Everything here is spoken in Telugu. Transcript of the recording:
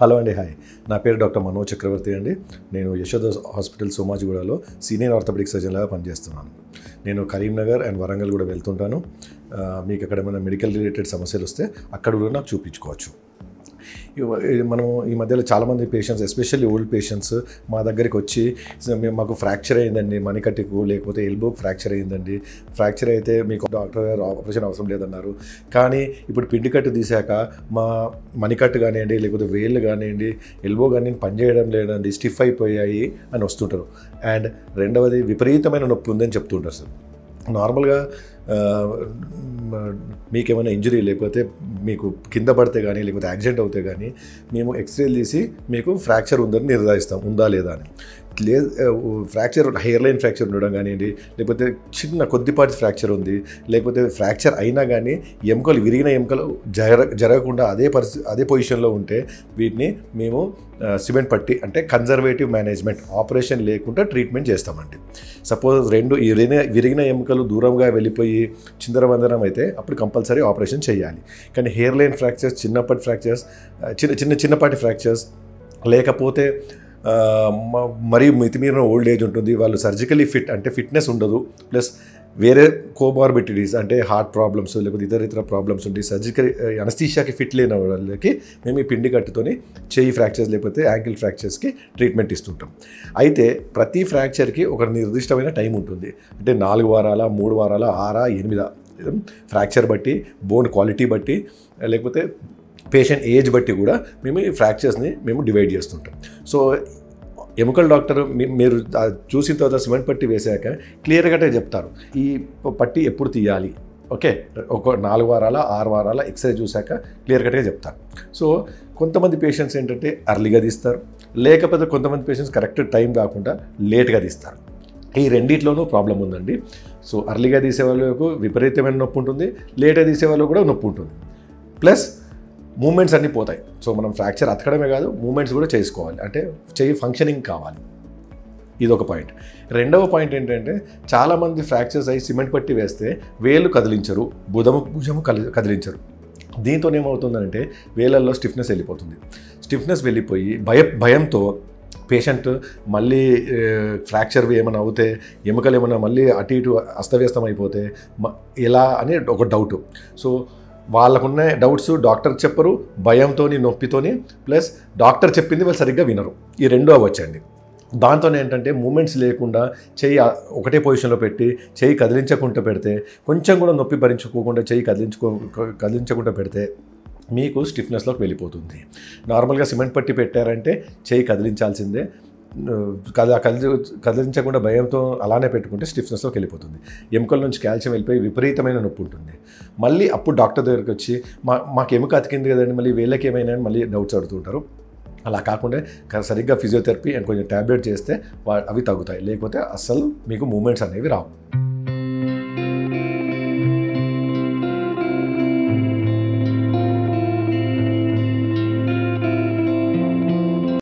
హలో అండి, హాయ్. నా పేరు డాక్టర్ మనోజ్ చక్రవర్తి అండి. నేను యశోద హాస్పిటల్ సోమాజిగూడలో సీనియర్ ఆర్థోపెడిక్ సర్జన్గా పనిచేస్తున్నాను. నేను కరీంనగర్ అండ్ వరంగల్ కూడా వెళ్తుంటాను. మీకు అక్కడ ఏమైనా మెడికల్ రిలేటెడ్ సమస్యలు వస్తే అక్కడ కూడా నాకు చూపించుకోవచ్చు. మనం ఈ మధ్యలో చాలామంది పేషెంట్స్, ఎస్పెషల్లీ ఓల్డ్ పేషెంట్స్ మా దగ్గరికి వచ్చి మాకు ఫ్రాక్చర్ అయిందండి, మణికట్టుకు లేకపోతే ఎల్బోకి ఫ్రాక్చర్ అయిందండి, ఫ్రాక్చర్ అయితే మీకు డాక్టర్ గారు ఆపరేషన్ అవసరం లేదన్నారు, కానీ ఇప్పుడు పిండి కట్టు తీసాక మా మణికట్టు కానివ్వండి లేకపోతే వేళ్ళు కానివ్వండి ఎల్బో కానీ పనిచేయడం లేదండి, స్టిఫ్ అయిపోయాయి అని వస్తుంటారు. అండ్ రెండవది విపరీతమైన నొప్పి ఉందని చెప్తుంటారు సార్. నార్మల్గా మీకేమైనా ఇంజరీ లేకపోతే మీకు కింద పడితే కానీ లేకపోతే యాక్సిడెంట్ అవుతే కానీ మేము ఎక్స్రేలు తీసి మీకు ఫ్రాక్చర్ ఉందని నిర్ధారిస్తాం, ఉందా లేదా అని. ఫ్రాక్చర్ హెయిర్ లైన్ ఫ్రాక్చర్ ఉండడం కానివ్వండి లేకపోతే చిన్న కొద్దిపాటి ఫ్రాక్చర్ ఉంది, లేకపోతే ఫ్రాక్చర్ అయినా కానీ ఎముకలు విరిగిన ఎముకలు జరగకుండా అదే పొజిషన్లో ఉంటే వీటిని మేము సిమెంట్ పట్టి అంటే కన్జర్వేటివ్ మేనేజ్మెంట్, ఆపరేషన్ లేకుండా ట్రీట్మెంట్ చేస్తామండి. సపోజ్ రెండు విరిగిన ఎముకలు దూరంగా వెళ్ళిపోయి చిందరవందరం అయితే అప్పుడు కంపల్సరీ ఆపరేషన్ చేయాలి. కానీ హెయిర్ లైన్ ఫ్రాక్చర్స్, చిన్నపాటి ఫ్రాక్చర్స్, చిన్నపాటి ఫ్రాక్చర్స్ లేకపోతే మరియు మితిమీరిన ఓల్డ్ ఏజ్ ఉంటుంది, వాళ్ళు సర్జికలీ ఫిట్ అంటే ఫిట్నెస్ ఉండదు, ప్లస్ వేరే కోమార్బిడిటీస్ అంటే హార్ట్ ప్రాబ్లమ్స్ లేకపోతే ఇతర ప్రాబ్లమ్స్ ఉంటాయి, సర్జికల్ అనస్థీషియాకి ఫిట్ లేని వాళ్ళకి మేము ఈ పిండి కట్టుతోని చెయ్యి ఫ్రాక్చర్స్ లేకపోతే యాంకిల్ ఫ్రాక్చర్స్కి ట్రీట్మెంట్ ఇస్తుంటాం. అయితే ప్రతి ఫ్రాక్చర్కి ఒక నిర్దిష్టమైన టైం ఉంటుంది. అంటే 4 వారాల, 3 వారాల, 6, 8 ఫ్రాక్చర్ బట్టి, బోన్ క్వాలిటీ బట్టి లేకపోతే పేషెంట్ ఏజ్ బట్టి కూడా మేము ఈ ఫ్రాక్చర్స్ని మేము డివైడ్ చేస్తుంటాం. సో ఎముకల డాక్టర్ మీరు చూసిన తర్వాత సిమెంట్ పట్టి వేసాక క్లియర్గా చెప్తారు ఈ పట్టి ఎప్పుడు తీయాలి. ఓకే, ఒక 4 వారాల, 6 వారాల ఎక్స్రే చూశాక క్లియర్ కట్గా చెప్తారు. సో కొంతమంది పేషెంట్స్ ఏంటంటే అర్లీగా తీస్తారు, లేకపోతే కొంతమంది పేషెంట్స్ కరెక్ట్ టైం కాకుండా లేట్గా తీస్తారు. ఈ రెండిట్లోనూ ప్రాబ్లం ఉందండి. సో అర్లీగా తీసే వాళ్ళకు విపరీతమైన నొప్పి ఉంటుంది, లేట్గా తీసే వాళ్ళకు కూడా నొప్పి ఉంటుంది, ప్లస్ మూమెంట్స్ అన్నీ పోతాయి. సో మనం ఫ్రాక్చర్ అతకడమే కాదు, మూమెంట్స్ కూడా చేసుకోవాలి, అంటే చెయ్యి ఫంక్షనింగ్ కావాలి. ఇదొక పాయింట్. రెండవ పాయింట్ ఏంటంటే చాలామంది ఫ్రాక్చర్స్ అయ్యి సిమెంట్ పట్టి వేస్తే వేలు కదిలించరు, భుజము కదిలించరు. దీంతో ఏమవుతుందంటే వేలల్లో స్టిఫ్నెస్ వెళ్ళిపోతుంది. స్టిఫ్నెస్ వెళ్ళిపోయి భయంతో పేషెంట్ మళ్ళీ ఫ్రాక్చర్ ఏమైనా అవుతే ఎముకలు ఏమైనా మళ్ళీ అటు ఇటు అస్తవ్యస్తం అయిపోతే ఎలా అని ఒక డౌట్. సో వాళ్ళకున్న డౌట్స్ డాక్టర్ చెప్పరు, భయంతోని నొప్పితోని, ప్లస్ డాక్టర్ చెప్పింది వాళ్ళు సరిగ్గా వినరు. ఈ రెండు అవ్వచ్చండి. దాంతో ఏంటంటే మూమెంట్స్ లేకుండా చెయ్యి ఒకటే పొజిషన్లో పెట్టి చెయ్యి కదిలించకుండా పెడితే, కొంచెం కూడా నొప్పి భరించుకోకుండా చెయ్యి కదిలించకుండా పెడితే మీకు స్టిఫ్నెస్లోకి వెళ్ళిపోతుంది. నార్మల్గా సిమెంట్ పట్టి పెట్టారంటే చెయ్యి కదిలించాల్సిందే, కదిలించకుండా భయంతో అలానే పెట్టుకుంటే స్టిఫ్నెస్లోకి వెళ్ళిపోతుంది. ఎముకల నుంచి కాల్షియం వెళ్ళిపోయి విపరీతమైన నొప్పి ఉంటుంది. మళ్ళీ అప్పుడు డాక్టర్ దగ్గరికి వచ్చి మాకు ఎముక అతికింది కదండి, మళ్ళీ వీళ్ళకి ఏమైనా మళ్ళీ డౌట్స్ అడుగుతుంటారు. అలా కాకుండా సరిగ్గా ఫిజియోథెరపీ అండ్ కొంచెం ట్యాబ్లెట్ చేస్తే అవి తగ్గుతాయి, లేకపోతే అస్సలు మీకు మూమెంట్స్ అనేవి రావు.